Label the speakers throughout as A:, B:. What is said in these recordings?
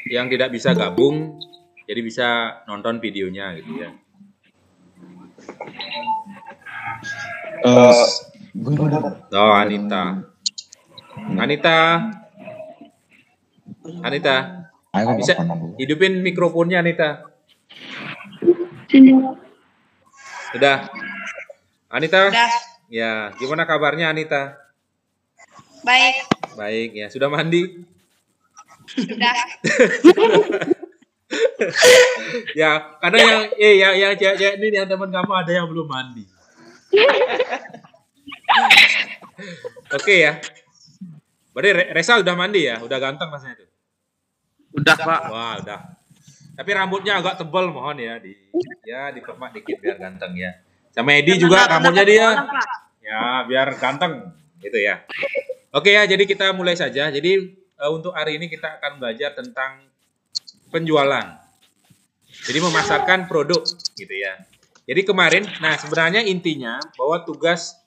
A: yang tidak bisa gabung, jadi bisa nonton videonya gitu ya. Oh, Anita. Anita, bisa hidupin mikrofonnya, Anita. Sudah. Anita?
B: Sudah.
A: Ya, gimana kabarnya Anita?
B: Baik.
A: Baik ya. Sudah mandi?
B: Sudah.
A: Ya, kadang yang cewek ini yang teman kamu ada yang belum mandi. Oke ya. Berarti Resa udah mandi ya? Udah ganteng rasanya itu?
C: Udah, Pak.
A: Wah, udah. Tapi rambutnya agak tebal, mohon ya dipermak dikit biar ganteng ya. Sama Edi juga rambutnya dia. Ya, biar ganteng gitu ya. Oke ya, jadi kita mulai saja. Jadi untuk hari ini kita akan belajar tentang penjualan. Jadi memasarkan produk gitu ya. Jadi kemarin, nah sebenarnya intinya bahwa tugas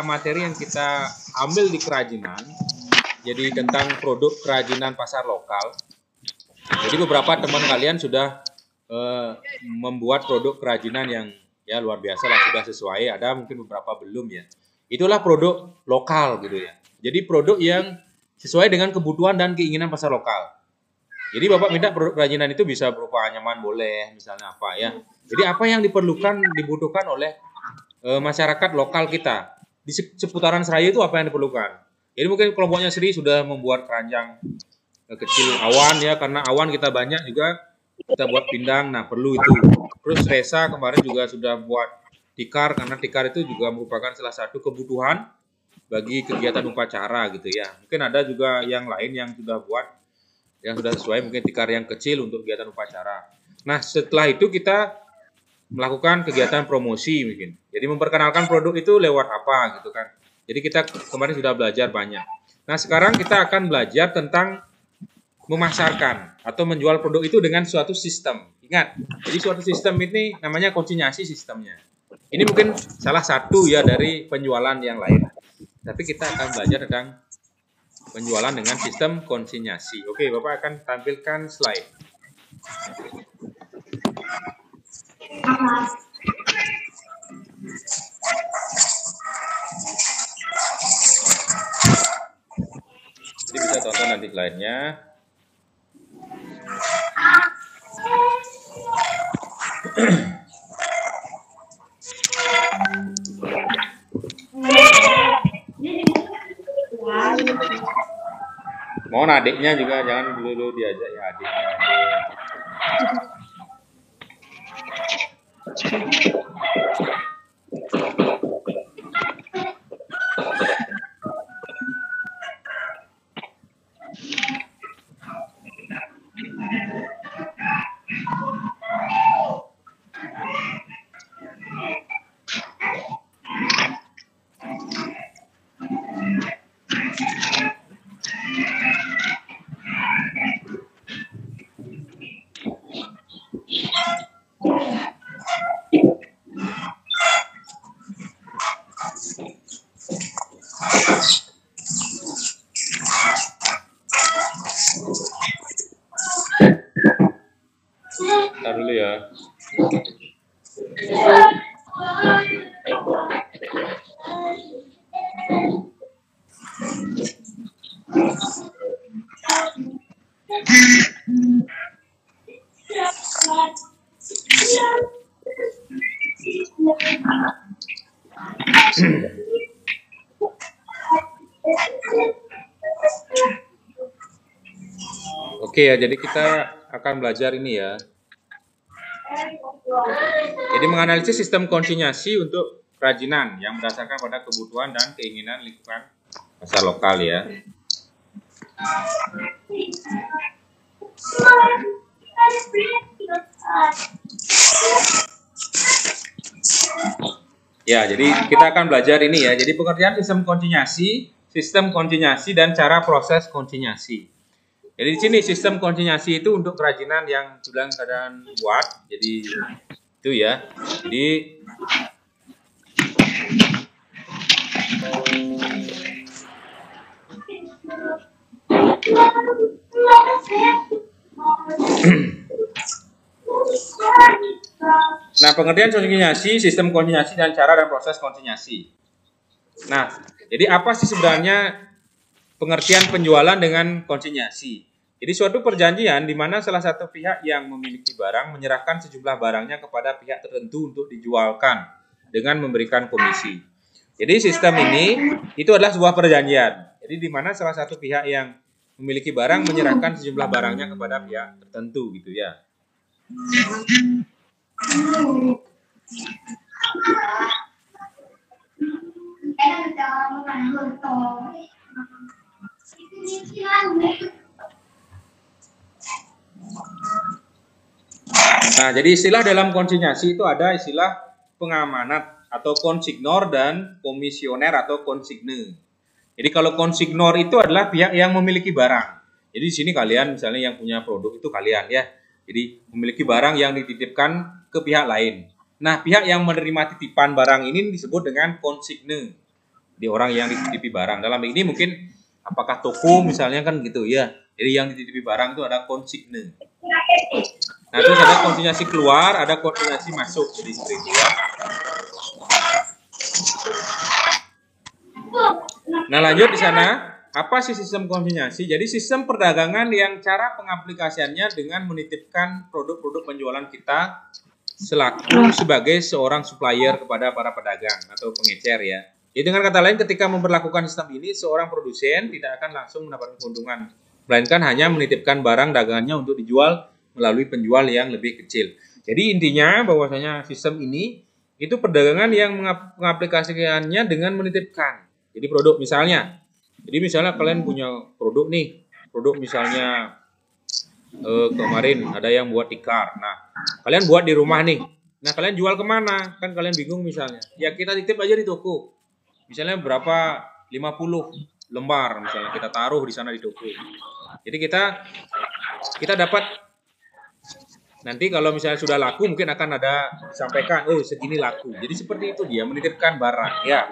A: materi yang kita ambil di kerajinan, jadi tentang produk kerajinan pasar lokal. Jadi beberapa teman kalian sudah membuat produk kerajinan yang ya luar biasa lah, sudah sesuai. Ada mungkin beberapa belum ya. Itulah produk lokal gitu ya. Jadi produk yang sesuai dengan kebutuhan dan keinginan pasar lokal. Jadi Bapak minta produk kerajinan itu bisa berupa anyaman boleh, misalnya apa ya. Jadi apa yang dibutuhkan oleh masyarakat lokal kita. Di seputaran Seraya itu apa yang diperlukan. Jadi mungkin kelompoknya Sri sudah membuat keranjang kecil awan ya, karena awan kita banyak juga kita buat pindang, nah perlu itu. Terus Resa kemarin juga sudah buat tikar, karena tikar itu juga merupakan salah satu kebutuhan bagi kegiatan upacara gitu ya. Mungkin ada juga yang lain yang sudah buat, yang sudah sesuai, mungkin tikar yang kecil untuk kegiatan upacara. Nah setelah itu kita melakukan kegiatan promosi mungkin. Jadi memperkenalkan produk itu lewat apa gitu kan. Jadi kita kemarin sudah belajar banyak. Nah sekarang kita akan belajar tentang memasarkan atau menjual produk itu dengan suatu sistem. Ingat, jadi suatu sistem ini namanya konsinyasi sistemnya. Ini mungkin salah satu ya dari penjualan yang lain. Tapi kita akan belajar tentang penjualan dengan sistem konsinyasi. Oke, Bapak akan tampilkan slide. Jadi bisa tonton nanti slide-nya. Mohon adiknya juga jangan dulu diajak ya adiknya. Bentar dulu ya. Oke ya, jadi kita akan belajar ini ya. Jadi menganalisis sistem konsinyasi untuk kerajinan yang berdasarkan pada kebutuhan dan keinginan lingkungan pasar lokal ya. Ya, jadi kita akan belajar ini ya. Jadi pengertian sistem konsinyasi dan cara proses konsinyasi. Jadi di sini sistem konsinyasi itu untuk kerajinan yang sedang keadaan buat. Jadi itu ya. Jadi Nah, pengertian konsinyasi, sistem konsinyasi, dan cara dan proses konsinyasi. Nah, jadi apa sih sebenarnya pengertian penjualan dengan konsinyasi? Jadi suatu perjanjian di mana salah satu pihak yang memiliki barang menyerahkan sejumlah barangnya kepada pihak tertentu untuk dijualkan dengan memberikan komisi. Jadi sistem ini itu adalah sebuah perjanjian. Jadi di mana salah satu pihak yang memiliki barang menyerahkan sejumlah barangnya kepada pihak tertentu gitu ya. Nah, jadi istilah dalam konsinyasi itu ada istilah pengamanat atau konsignor dan komisioner atau konsigne. Jadi kalau konsignor itu adalah pihak yang memiliki barang. Jadi di sini kalian misalnya yang punya produk itu kalian ya. Jadi memiliki barang yang dititipkan ke pihak lain. Nah, pihak yang menerima titipan barang ini disebut dengan konsigne. Di orang yang dititipi barang. Dalam ini mungkin apakah toko misalnya kan gitu ya. Jadi yang dititipi barang itu ada konsigne. Nah, terus ada konsinyasi keluar, ada konsinyasi masuk. Jadi seperti itu ya. Nah, lanjut di sana. Apa sih sistem konsinyasi? Jadi sistem perdagangan yang cara pengaplikasiannya dengan menitipkan produk-produk penjualan kita selaku sebagai seorang supplier kepada para pedagang atau pengecer ya. Jadi dengan kata lain ketika memperlakukan sistem ini, seorang produsen tidak akan langsung mendapatkan keuntungan, melainkan hanya menitipkan barang dagangannya untuk dijual melalui penjual yang lebih kecil. Jadi intinya bahwasanya sistem ini itu perdagangan yang mengaplikasikannya dengan menitipkan. Jadi produk misalnya. Jadi misalnya kalian punya produk nih. Produk misalnya kemarin ada yang buat tikar. Nah, kalian buat di rumah nih. Nah, kalian jual kemana? Kan kalian bingung misalnya. Ya kita titip aja di toko. Misalnya berapa? 50 lembar misalnya kita taruh di sana di toko. Jadi kita dapat nanti kalau misalnya sudah laku mungkin akan ada disampaikan, oh segini laku. Jadi seperti itu dia menitipkan barang ya.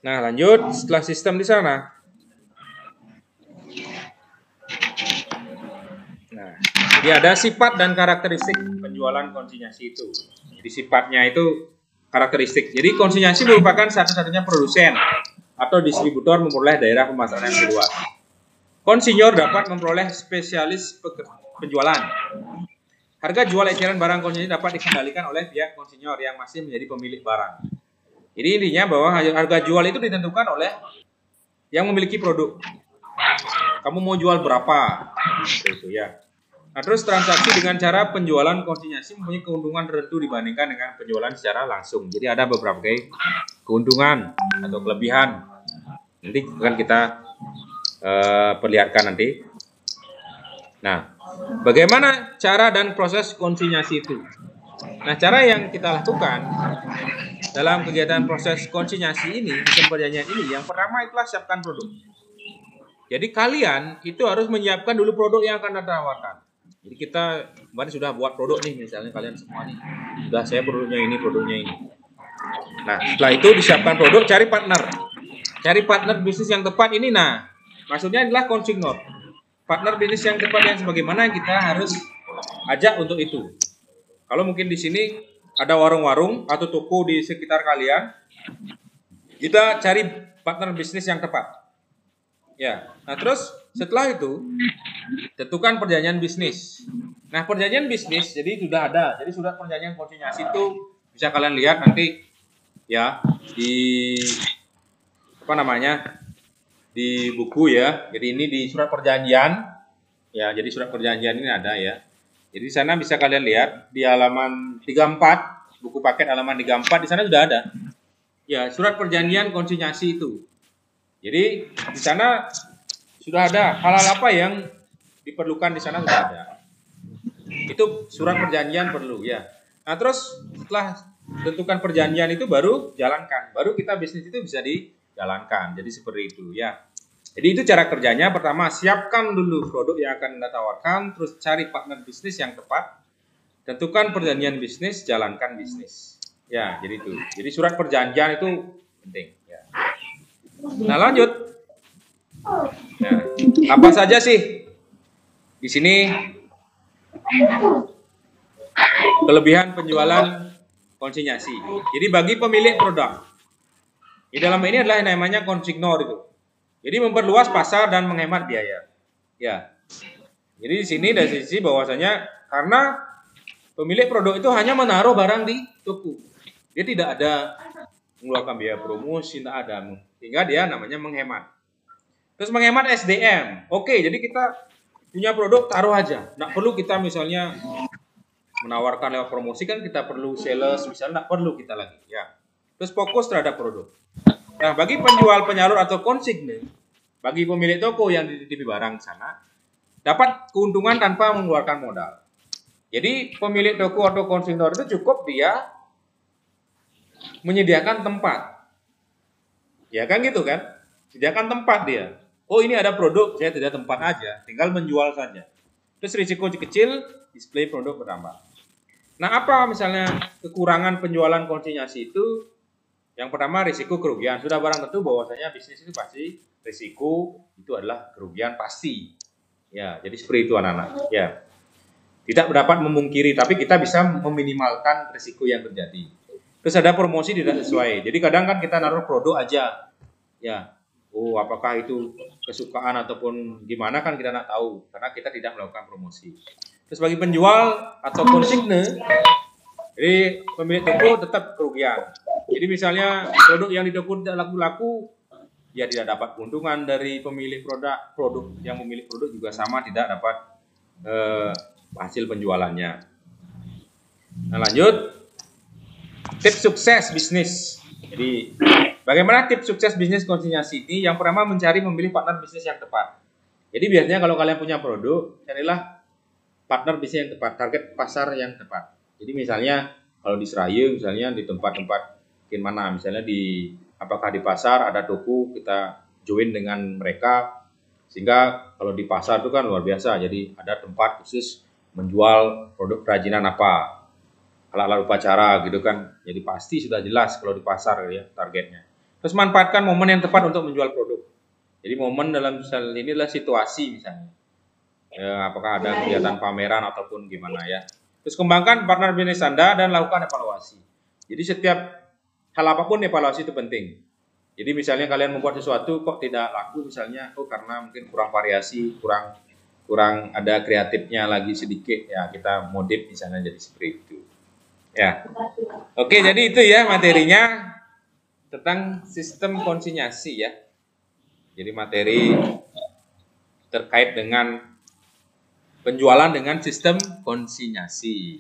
A: Nah lanjut setelah sistem di sana. Nah jadi ada sifat dan karakteristik penjualan konsinyasi itu. Jadi sifatnya itu karakteristik. Jadi konsinyasi merupakan satu-satunya produsen atau distributor memperoleh daerah pemasaran yang luas. Konsinyur dapat memperoleh spesialis penjualan. Harga jual eceran barang konsinyasi dapat dikendalikan oleh pihak konsinyur yang masih menjadi pemilik barang. Jadi intinya bahwa harga jual itu ditentukan oleh yang memiliki produk. Kamu mau jual berapa? Itu ya. Nah, terus transaksi dengan cara penjualan konsinyasi mempunyai keuntungan tertentu dibandingkan dengan penjualan secara langsung. Jadi ada beberapa keuntungan atau kelebihan. Nanti akan kita perlihatkan nanti. Nah, bagaimana cara dan proses konsinyasi itu? Nah, cara yang kita lakukan dalam kegiatan proses konsinyasi ini, sistem perjanjian ini, yang pertama itulah siapkan produk. Jadi kalian itu harus menyiapkan dulu produk yang akan ditawarkan. Jadi kita kemarin sudah buat produk nih, misalnya kalian semua nih, sudah saya produknya ini. Nah, setelah itu disiapkan produk, cari partner bisnis yang tepat ini. Nah, maksudnya adalah konsignor. Partner bisnis yang tepat yang sebagaimana kita harus ajak untuk itu. Kalau mungkin di sini ada warung-warung atau toko di sekitar kalian, kita cari partner bisnis yang tepat. Ya, nah terus setelah itu tentukan perjanjian bisnis. Nah perjanjian bisnis jadi sudah ada. Jadi surat perjanjian konsinyasi itu bisa kalian lihat nanti ya di di buku ya. Jadi ini di surat perjanjian ya. Jadi surat perjanjian ini ada ya. Jadi di sana bisa kalian lihat di halaman 34, buku paket halaman 34 di sana sudah ada. Ya, surat perjanjian konsinyasi itu. Jadi di sana sudah ada hal-hal apa yang diperlukan di sana sudah ada. Itu surat perjanjian perlu ya. Nah, terus setelah tentukan perjanjian itu baru jalankan. Baru kita bisnis itu bisa dijalankan. Jadi seperti itu ya. Jadi itu cara kerjanya. Pertama, siapkan dulu produk yang akan Anda tawarkan, terus cari partner bisnis yang tepat, tentukan perjanjian bisnis, jalankan bisnis. Ya, jadi itu. Jadi surat perjanjian itu penting. Ya. Nah, lanjut. Nah, apa saja sih Di sini kelebihan penjualan konsinyasi. Jadi bagi pemilik produk, di dalam ini adalah yang namanya konsignor itu. Jadi memperluas pasar dan menghemat biaya. Ya. Jadi di sini dari sisi bahwasanya karena pemilik produk itu hanya menaruh barang di toko. Dia tidak ada mengeluarkan biaya promosi, tidak ada. Sehingga dia namanya menghemat. Terus menghemat SDM. Oke, jadi kita punya produk taruh aja. Nggak perlu kita misalnya menawarkan lewat promosi, kan kita perlu sales misalnya, nggak perlu kita lagi. Ya. Terus fokus terhadap produk. Nah, bagi penjual, penyalur atau konsigne, bagi pemilik toko yang dititipi barang sana, dapat keuntungan tanpa mengeluarkan modal. Jadi pemilik toko atau konsignor itu cukup dia menyediakan tempat. Ya kan gitu kan? Sediakan tempat dia. Oh, ini ada produk, saya tidak tempat aja, tinggal menjual saja. Terus risiko kecil, display produk bertambah. Nah, apa misalnya kekurangan penjualan konsinyasi itu? Yang pertama, risiko kerugian. Sudah barang tentu bahwasanya bisnis itu pasti risiko itu adalah kerugian pasti. Ya, jadi seperti itu anak-anak. Ya, tidak dapat memungkiri, tapi kita bisa meminimalkan risiko yang terjadi. Terus ada promosi tidak sesuai. Jadi kadang kan kita naruh produk aja. Ya, oh apakah itu kesukaan ataupun gimana kan kita nggak tahu karena kita tidak melakukan promosi. Terus bagi penjual atau konsigne, jadi pemilik toko tetap kerugian. Jadi misalnya produk yang di toko tidak laku-laku, ya tidak dapat keuntungan dari pemilik produk yang memilih produk juga sama tidak dapat hasil penjualannya. Nah lanjut, tips sukses bisnis. Jadi bagaimana tips sukses bisnis konsinyasi ini? Yang pertama mencari memilih partner bisnis yang tepat. Jadi biasanya kalau kalian punya produk, carilah partner bisnis yang tepat, target pasar yang tepat. Jadi misalnya kalau di Seraya, misalnya di tempat-tempat mana, misalnya apakah di pasar ada toko, kita join dengan mereka, sehingga kalau di pasar itu kan luar biasa. Jadi ada tempat khusus menjual produk kerajinan apa, alat-alat upacara gitu kan. Jadi pasti sudah jelas kalau di pasar ya targetnya. Terus manfaatkan momen yang tepat untuk menjual produk. Jadi momen dalam misal ini adalah situasi misalnya. Ya, apakah ada kegiatan pameran ataupun gimana ya. Terus kembangkan partner bisnis Anda dan lakukan evaluasi. Jadi setiap hal apapun evaluasi itu penting. Jadi misalnya kalian membuat sesuatu kok tidak laku misalnya, karena mungkin kurang variasi, kurang ada kreatifnya lagi sedikit ya, kita modif misalnya jadi seperti itu. Ya. Oke, jadi itu ya materinya tentang sistem konsinyasi ya. Jadi materi terkait dengan penjualan dengan sistem konsinyasi.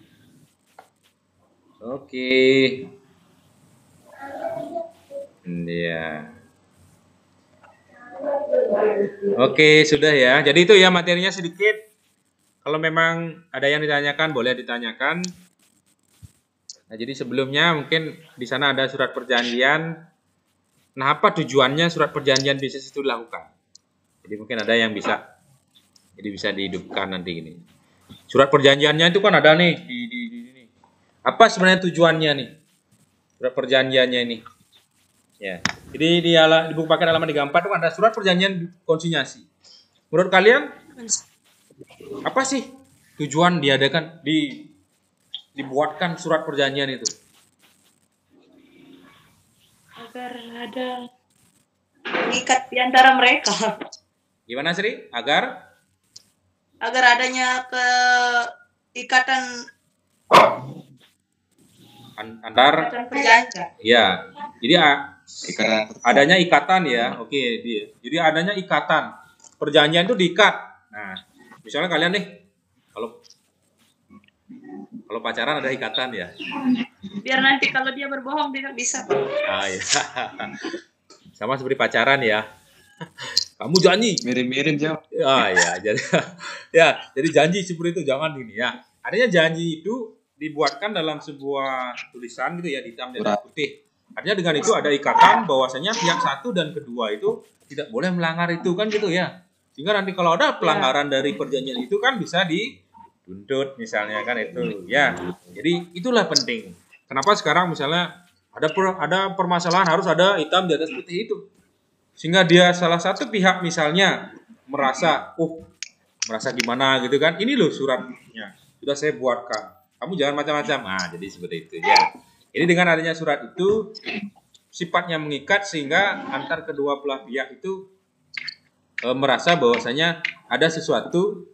A: Oke. Ya. Oke, sudah ya. Jadi itu ya materinya sedikit. Kalau memang ada yang ditanyakan, boleh ditanyakan. Nah, jadi sebelumnya mungkin di sana ada surat perjanjian. Nah, apa tujuannya surat perjanjian bisnis itu dilakukan? Jadi mungkin ada yang bisa, jadi bisa dihidupkan nanti ini. Surat perjanjiannya itu kan ada nih di ini. Apa sebenarnya tujuannya nih? Surat perjanjiannya ini. Ya. Jadi di buku paket halaman 34 itu kan ada surat perjanjian konsinyasi. Menurut kalian apa sih tujuan dibuatkan surat perjanjian itu?
B: Agar ada ikat di antara mereka.
A: Gimana Sri? Agar
B: adanya keikatan
A: antar
B: perjanjian.
A: ya. Jadi adanya ikatan ya. Oke, dia. Jadi adanya ikatan. Perjanjian itu diikat. Nah, misalnya kalian nih kalau pacaran ada ikatan ya.
B: Biar nanti kalau dia berbohong dia bisa.
A: Ah ya. Sama seperti pacaran ya. Kamu janji.
C: Mirip-mirip jauh.
A: Ah ya, jadi janji seperti itu, jangan ini ya. Adanya janji itu dibuatkan dalam sebuah tulisan gitu ya, hitam dan putih. Artinya dengan itu ada ikatan bahwasanya pihak satu dan kedua itu tidak boleh melanggar itu kan gitu ya. Sehingga nanti kalau ada pelanggaran dari perjanjian itu kan bisa dituntut misalnya kan itu ya. Jadi itulah penting. Kenapa sekarang misalnya ada permasalahan harus ada hitam di atas putih itu. Sehingga dia salah satu pihak misalnya merasa merasa gimana gitu kan. Ini loh suratnya, sudah saya buatkan. Kamu jangan macam-macam. Ah, jadi seperti itu ya. Jadi dengan adanya surat itu sifatnya mengikat sehingga antar kedua belah pihak itu merasa bahwasanya ada sesuatu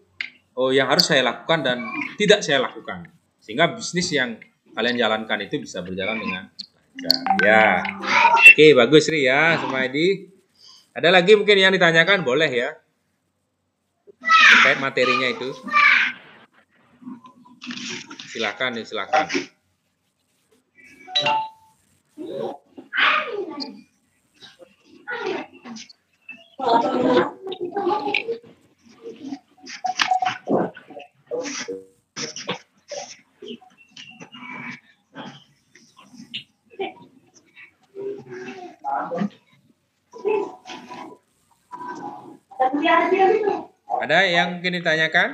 A: yang harus saya lakukan dan tidak saya lakukan. Sehingga bisnis yang kalian jalankan itu bisa berjalan dengan lancar. Ya. Oke, bagus Ri ya, Sumaidi. Ada lagi mungkin yang ditanyakan, boleh ya. Terkait materinya itu. Silakan. Ada yang mungkin ditanyakan?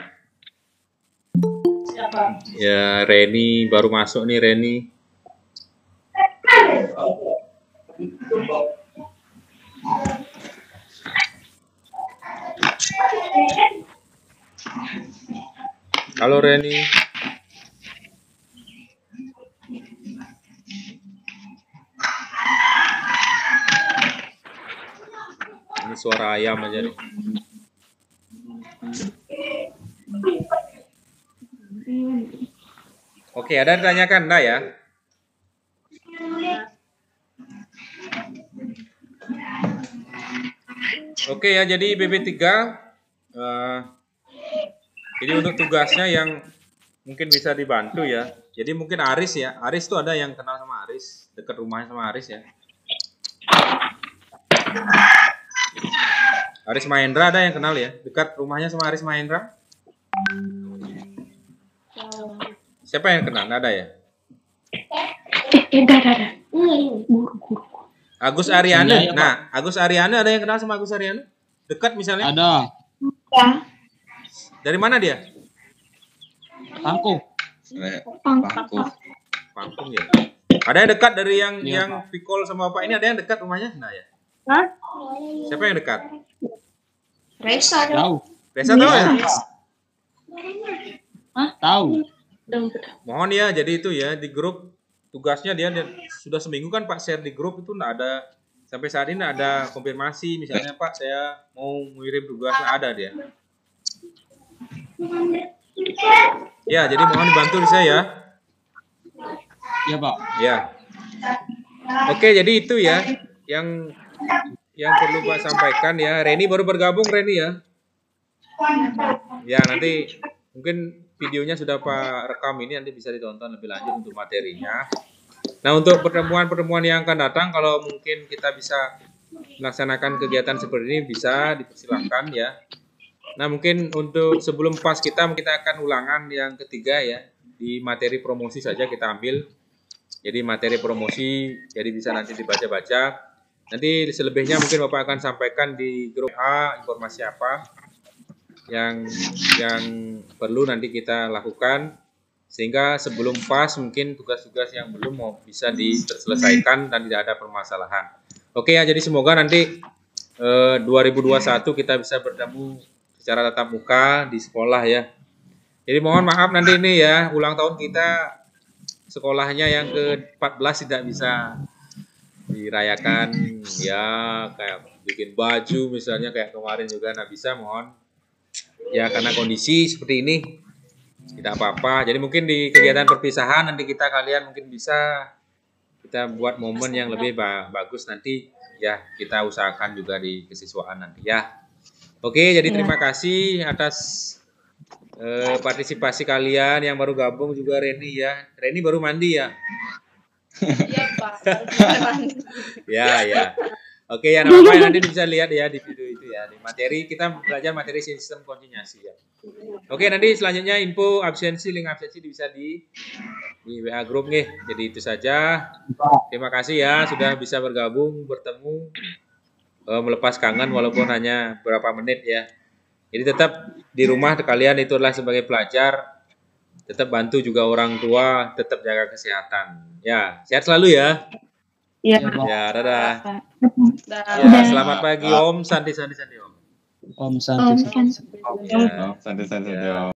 B: Siapa?
A: Ya, Reni baru masuk nih, Reni. Halo Reni. Ini suara ayam aja nih. Oke, ada yang ditanyakan enggak ya? Oke ya, jadi BB3 jadi untuk tugasnya yang mungkin bisa dibantu ya. Jadi mungkin Aris ya. Aris tuh ada yang kenal sama Aris, dekat rumahnya sama Aris ya. Aris Mahendra ada yang kenal ya? Dekat rumahnya sama Aris Mahendra? Siapa yang kenal? Ada ya?
D: Ada.
A: Agus Ariane. Nah, Agus Ariane ada yang kenal sama Agus Ariane? Dekat misalnya?
C: Ada.
D: Ya.
A: Dari mana dia?
C: Pangku.
A: Pangkung ya. Ada yang dekat dari yang Pikol sama Bapak ini, ada yang dekat rumahnya? Nah ya.
D: Hah?
A: Siapa yang dekat?
B: Reza dong.
C: Tahu.
A: Reza tahu ya?
C: Tahu.
A: Mohon ya, jadi itu ya di grup tugasnya dia sudah seminggu kan Pak share di grup itu nggak ada sampai saat ini nggak ada konfirmasi misalnya Pak saya mau mengirim tugasnya ada dia. Ya, jadi mohon dibantu di saya.
C: Ya, Pak.
A: Ya. Oke, jadi itu ya yang perlu Pak sampaikan ya. Reni baru bergabung Reni ya. Ya, nanti mungkin videonya sudah Pak rekam ini nanti bisa ditonton lebih lanjut untuk materinya. Nah, untuk pertemuan-pertemuan yang akan datang kalau mungkin kita bisa melaksanakan kegiatan seperti ini bisa dipersilahkan ya. Nah, mungkin untuk sebelum pas kita akan ulangan yang ketiga ya. Di materi promosi saja kita ambil. Jadi materi promosi jadi bisa nanti dibaca-baca. Nanti selebihnya mungkin Bapak akan sampaikan di grup A informasi apa yang perlu nanti kita lakukan sehingga sebelum pas mungkin tugas-tugas yang belum mau bisa diselesaikan dan tidak ada permasalahan. Oke ya, jadi semoga nanti 2021 kita bisa bertemu secara tatap muka di sekolah ya. Jadi mohon maaf nanti ini ya ulang tahun kita sekolahnya yang ke-14 tidak bisa dirayakan ya kayak bikin baju misalnya kayak kemarin juga nggak bisa, mohon ya karena kondisi seperti ini tidak apa-apa. Jadi mungkin di kegiatan perpisahan nanti kalian mungkin bisa kita buat momen yang lebih bagus nanti ya, kita usahakan juga di kesiswaan nanti ya. Oke, jadi terima kasih atas partisipasi kalian yang baru gabung juga Reni ya. Reni baru mandi ya?
B: Iya, Pak.
A: Ya. Oke ya, namanya nanti bisa lihat ya di video itu ya. Di materi kita belajar materi sistem konsinyasi ya. Oke, nanti selanjutnya info absensi, link absensi bisa di WA grup nih. Jadi itu saja. Terima kasih ya sudah bisa bergabung, bertemu, melepas kangen walaupun hanya beberapa menit ya. Jadi tetap di rumah kalian itu adalah sebagai pelajar, tetap bantu juga orang tua, tetap jaga kesehatan. Ya, sehat selalu ya.
D: Iya.
A: Ya, dadah.
B: Dah.
A: Ya, selamat pagi Om, santai Om.
C: Om Santi.
B: Santi.
A: Ya.
D: Santai-santai.